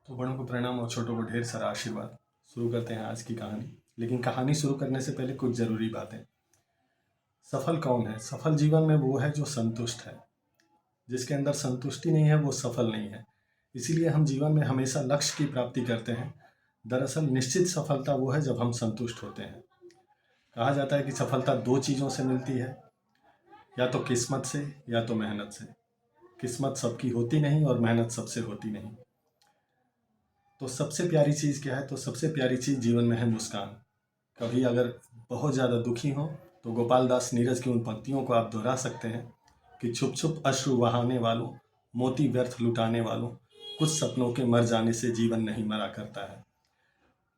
तो बड़ों को प्रणाम और छोटों को ढेर सारा आशीर्वाद। शुरू करते हैं आज की कहानी। लेकिन कहानी शुरू करने से पहले कुछ ज़रूरी बातें। सफल कौन है? सफल जीवन में वो है जो संतुष्ट है। जिसके अंदर संतुष्टि नहीं है वो सफल नहीं है। इसीलिए हम जीवन में हमेशा लक्ष्य की प्राप्ति करते हैं। दरअसल निश्चित सफलता वो है जब हम संतुष्ट होते हैं। कहा जाता है कि सफलता दो चीज़ों से मिलती है, या तो किस्मत से या तो मेहनत से। किस्मत सबकी होती नहीं और मेहनत सबसे होती नहीं। तो सबसे प्यारी चीज़ क्या है? तो सबसे प्यारी चीज़ जीवन में है मुस्कान। कभी अगर बहुत ज़्यादा दुखी हो तो गोपाल दास नीरज की उन पंक्तियों को आप दोहरा सकते हैं कि छुप छुप अश्रु बहाने वालों, मोती व्यर्थ लुटाने वालों, कुछ सपनों के मर जाने से जीवन नहीं मरा करता है।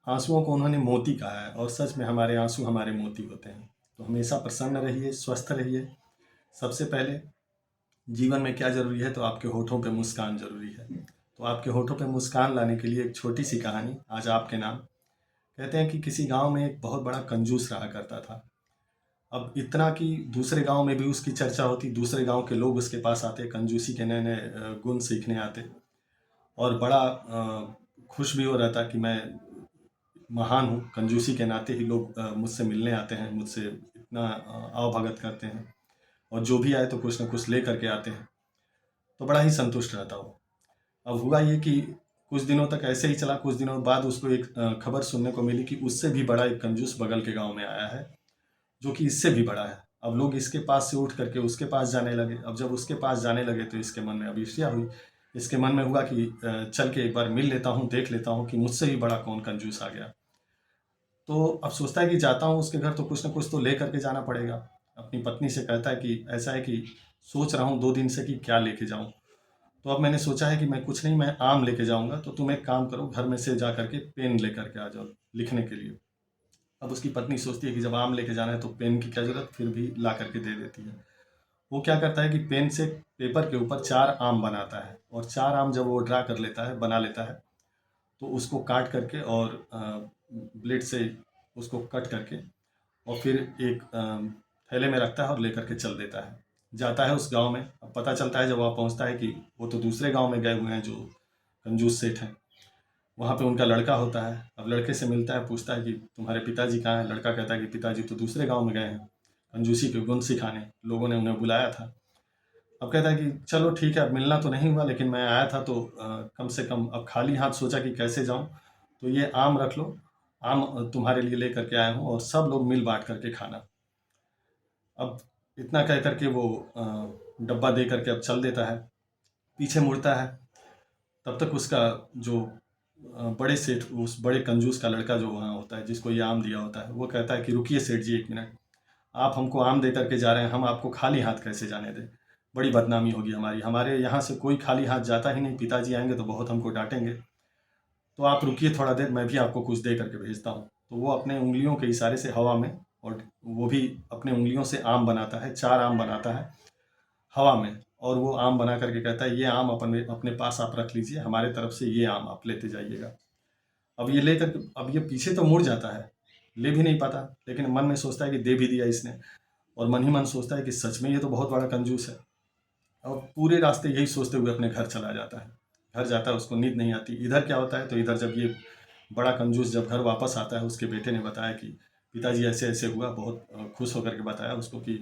आंसुओं को उन्होंने मोती कहा है और सच में हमारे आंसू हमारे मोती होते हैं। तो हमेशा प्रसन्न रहिए, स्वस्थ रहिए। सबसे पहले जीवन में क्या ज़रूरी है? तो आपके होठों पे मुस्कान ज़रूरी है। तो आपके होठों पे मुस्कान लाने के लिए एक छोटी सी कहानी आज आपके नाम। कहते हैं कि किसी गांव में एक बहुत बड़ा कंजूस रहा करता था। अब इतना कि दूसरे गांव में भी उसकी चर्चा होती, दूसरे गांव के लोग उसके पास आते, कंजूसी के नए नए गुण सीखने आते और बड़ा खुश भी हो रहता कि मैं महान हूँ। कंजूसी के नाते ही लोग मुझसे मिलने आते हैं, मुझसे इतना आवभगत करते हैं और जो भी आए तो कुछ ना कुछ ले करके आते हैं। तो बड़ा ही संतुष्ट रहता वो। अब हुआ ये कि कुछ दिनों तक ऐसे ही चला। कुछ दिनों बाद उसको एक खबर सुनने को मिली कि उससे भी बड़ा एक कंजूस बगल के गांव में आया है, जो कि इससे भी बड़ा है। अब लोग इसके पास से उठ करके उसके पास जाने लगे। अब जब उसके पास जाने लगे तो इसके मन में अब ईर्ष्या हुई। इसके मन में हुआ कि चल के एक बार मिल लेता हूँ, देख लेता हूँ कि मुझसे भी बड़ा कौन कंजूस आ गया। तो अब सोचता है कि जाता हूँ उसके घर तो कुछ ना कुछ तो ले करके जाना पड़ेगा। अपनी पत्नी से कहता है कि ऐसा है कि सोच रहा हूँ 2 दिन से कि क्या लेके जाऊँ। तो अब मैंने सोचा है कि मैं कुछ नहीं, मैं आम लेके जाऊँगा। तो तुम एक काम करो, घर में से जा करके पेन लेकर के आ जाओ लिखने के लिए। अब उसकी पत्नी सोचती है कि जब आम लेके जाना है तो पेन की क्या ज़रूरत, फिर भी ला करके दे देती है। वो क्या करता है कि पेन से पेपर के ऊपर 4 आम बनाता है और 4 आम जब वो ड्रा कर लेता है, बना लेता है, तो उसको काट करके और ब्लेड से उसको कट करके और फिर एक थैले में रखता है और लेकर के चल देता है। जाता है उस गांव में। अब पता चलता है जब वहाँ पहुँचता है कि वो तो दूसरे गांव में गए हुए हैं जो कंजूस सेठ हैं। वहाँ पे उनका लड़का होता है। अब लड़के से मिलता है, पूछता है कि तुम्हारे पिताजी कहाँ हैं? लड़का कहता है कि पिताजी तो दूसरे गांव में गए हैं कंजूसी के गुण सिखाने, लोगों ने उन्हें बुलाया था। अब कहता है कि चलो ठीक है, अब मिलना तो नहीं हुआ लेकिन मैं आया था तो कम से कम अब खाली हाथ सोचा कि कैसे जाऊं, तो ये आम रख लो, आम तुम्हारे लिए ले करके आया हूँ और सब लोग मिल बांट करके खाना। अब इतना कह करके वो डब्बा दे करके अब चल देता है। पीछे मुड़ता है, तब तक उसका जो बड़े सेठ, उस बड़े कंजूस का लड़का जो वहाँ होता है जिसको ये आम दिया होता है, वो कहता है कि रुकिए सेठ जी 1 मिनट, आप हमको आम दे करके जा रहे हैं, हम आपको खाली हाथ कैसे जाने दें? बड़ी बदनामी होगी हमारी, हमारे यहाँ से कोई खाली हाथ जाता ही नहीं, पिताजी आएंगे तो बहुत हमको डांटेंगे। तो आप रुकिए थोड़ा देर, मैं भी आपको कुछ दे करके भेजता हूँ। तो वो अपने उंगलियों के इशारे से हवा में, और वो भी अपने उंगलियों से आम बनाता है, 4 आम बनाता है हवा में। और वो आम बना करके कहता है ये आम अपने अपने पास आप रख लीजिए, हमारे तरफ से ये आम आप लेते जाइएगा। अब ये लेकर अब ये पीछे तो मुड़ जाता है, ले भी नहीं पाता, लेकिन मन में सोचता है कि दे भी दिया इसने, और मन ही मन सोचता है कि सच में ये तो बहुत बड़ा कंजूस है। और पूरे रास्ते यही सोचते हुए अपने घर चला जाता है। घर जाता है, उसको नींद नहीं आती। इधर क्या होता है, तो इधर जब ये बड़ा कंजूस जब घर वापस आता है, उसके बेटे ने बताया कि पिताजी ऐसे ऐसे हुआ। बहुत खुश होकर के बताया उसको कि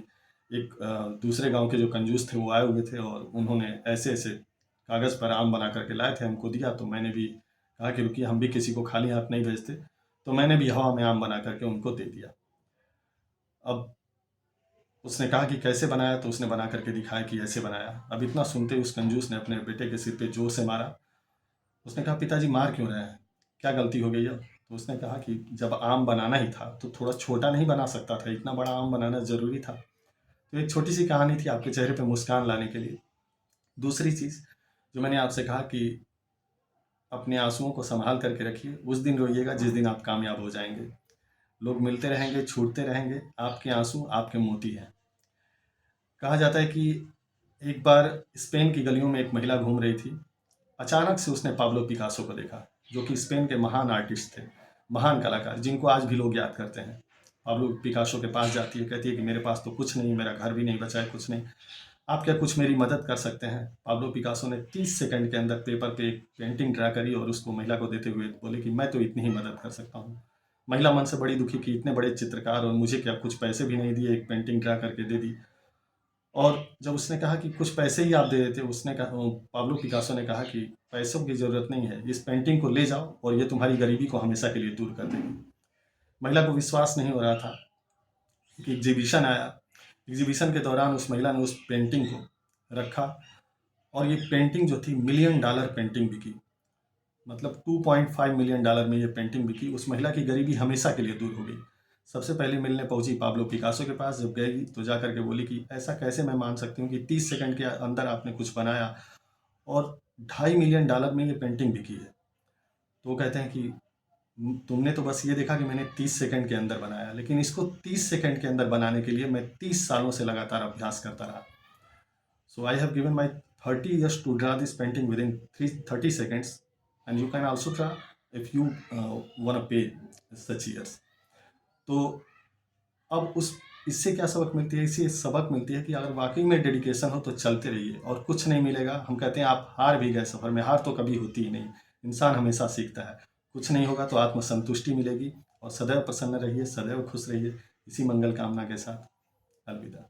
एक दूसरे गांव के जो कंजूस थे वो आए हुए थे और उन्होंने ऐसे ऐसे कागज़ पर आम बना करके लाए थे, हमको दिया, तो मैंने भी कहा कि रुकिए, हम भी किसी को खाली हाथ नहीं भेजते, तो मैंने भी हवा में आम बना करके उनको दे दिया। अब उसने कहा कि कैसे बनाया, तो उसने बना करके दिखाया कि ऐसे बनाया। अब इतना सुनते ही उस कंजूस ने अपने बेटे के सिर पे जोर से मारा। उसने कहा पिताजी मार क्यों रहे हैं, क्या गलती हो गई है? तो उसने कहा कि जब आम बनाना ही था तो थोड़ा छोटा नहीं बना सकता था, इतना बड़ा आम बनाना ज़रूरी था। तो एक छोटी सी कहानी थी आपके चेहरे पे मुस्कान लाने के लिए। दूसरी चीज़ जो मैंने आपसे कहा कि अपने आंसुओं को संभाल करके रखिए, उस दिन रोइएगा जिस दिन आप कामयाब हो जाएंगे। लोग मिलते रहेंगे, छूटते रहेंगे, आपके आंसू आपके मोती हैं। कहा जाता है कि एक बार स्पेन की गलियों में एक महिला घूम रही थी। अचानक से उसने पाब्लो पिकासो को देखा, जो कि स्पेन के महान आर्टिस्ट थे, महान कलाकार, जिनको आज भी लोग याद करते हैं। पाब्लो पिकासो के पास जाती है, कहती है कि मेरे पास तो कुछ नहीं, मेरा घर भी नहीं बचा है, कुछ नहीं। आप क्या कुछ मेरी मदद कर सकते हैं? पाब्लो पिकासो ने 30 सेकंड के अंदर पेपर पे एक पेंटिंग ड्रा करी और उसको महिला को देते हुए बोले कि मैं तो इतनी ही मदद कर सकता हूँ। महिला मन से बड़ी दुखी कि इतने बड़े चित्रकार और मुझे क्या कुछ पैसे भी नहीं दिए, एक पेंटिंग ड्रा करके दे दी। और जब उसने कहा कि कुछ पैसे ही आप दे देते, उसने कहा, पाब्लो पिकासो ने कहा कि पैसों की ज़रूरत नहीं है, इस पेंटिंग को ले जाओ और ये तुम्हारी गरीबी को हमेशा के लिए दूर कर देगी। महिला को विश्वास नहीं हो रहा था कि एग्जीबिशन आया। एग्जीबिशन के दौरान उस महिला ने उस पेंटिंग को रखा और ये पेंटिंग जो थी $1,000,000 पेंटिंग बिकी। मतलब $2.5 मिलियन में ये पेंटिंग बिकी। उस महिला की गरीबी हमेशा के लिए दूर हो गई। सबसे पहले मिलने पहुंची पाब्लो पिकासो के पास। जब गई तो जा करके बोली कि ऐसा कैसे मैं मान सकती हूँ कि 30 सेकंड के अंदर आपने कुछ बनाया और $2.5 मिलियन में ये पेंटिंग बिकी है। तो वो कहते हैं कि तुमने तो बस ये देखा कि मैंने 30 सेकंड के अंदर बनाया, लेकिन इसको 30 सेकंड के अंदर बनाने के लिए मैं 30 सालों से लगातार अभ्यास करता रहा। So I have given my 30 years to draw this painting within 30 seconds, and you can also try if you want to pay such years. तो अब उस इससे क्या सबक मिलती है? इससे सबक मिलती है कि अगर वाकई में डेडिकेशन हो तो चलते रहिए और कुछ नहीं मिलेगा। हम कहते हैं आप हार भी गए सफ़र में, हार तो कभी होती ही नहीं। इंसान हमेशा सीखता है। कुछ नहीं होगा तो आत्मसंतुष्टि मिलेगी। और सदैव प्रसन्न रहिए, सदैव खुश रहिए। इसी मंगल कामना के साथ अलविदा।